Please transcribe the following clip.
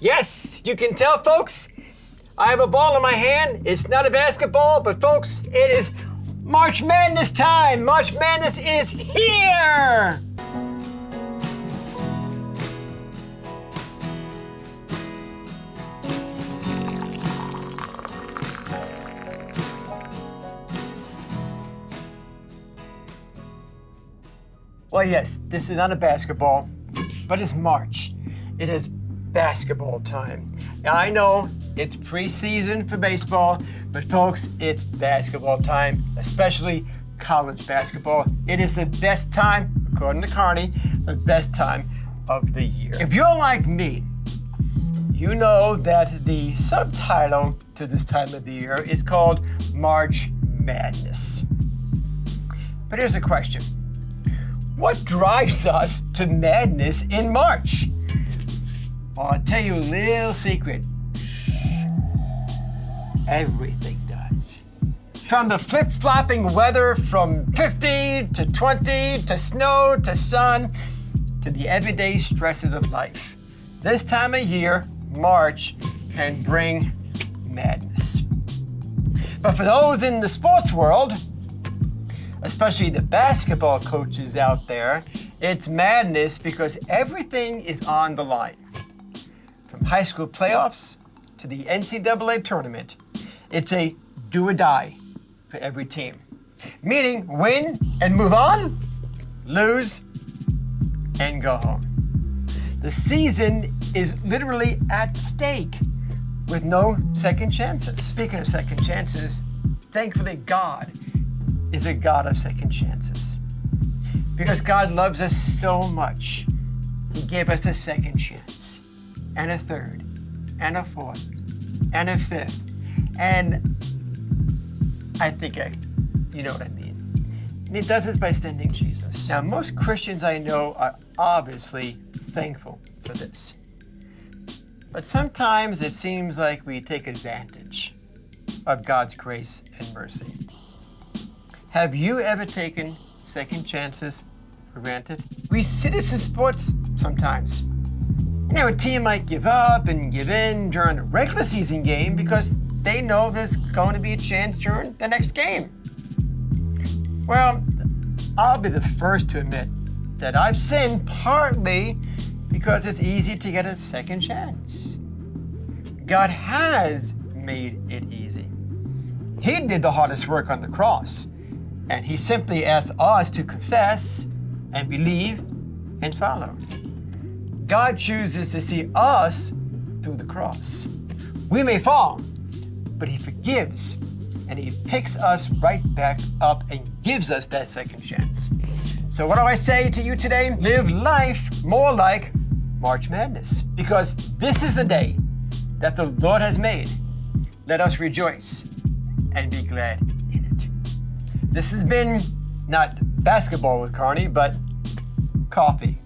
Yes, you can tell, folks. I have a ball in my hand. It's not a basketball, but folks, it is March Madness time. March Madness is here. Well, yes, this is not a basketball, but it's March. It is basketball time. Now, I know it's preseason for baseball, but folks, it's basketball time, especially college basketball. It is the best time, according to Carney, the best time of the year. If you're like me, you know that the subtitle to this time of the year is called March Madness. But here's a question. What drives us to madness in March? Well, I'll tell you a little secret. Everything does. From the flip-flopping weather from 50 to 20 to snow to sun to the everyday stresses of life. This time of year, March, can bring madness. But for those in the sports world, especially the basketball coaches out there, it's madness because everything is on the line. From high school playoffs to the NCAA tournament, it's a do or die for every team. Meaning win and move on, lose and go home. The season is literally at stake with no second chances. Speaking of second chances, thankfully God is a God of second chances. Because God loves us so much, He gave us a second chance, and a third, and a fourth, and a fifth. And I think you know what I mean. And He does this by sending Jesus. Now, most Christians I know are obviously thankful for this. But sometimes it seems like we take advantage of God's grace and mercy. Have you ever taken second chances for granted? We see this in sports sometimes. You know, a team might give up and give in during a regular season game because they know there's going to be a chance during the next game. Well, I'll be the first to admit that I've sinned partly because it's easy to get a second chance. God has made it easy. He did the hardest work on the cross. And He simply asks us to confess and believe and follow. God chooses to see us through the cross. We may fall, but He forgives and He picks us right back up and gives us that second chance. So what do I say to you today? Live life more like March Madness, because this is the day that the Lord has made. Let us rejoice and be glad in it. This has been not basketball with Carney, but coffee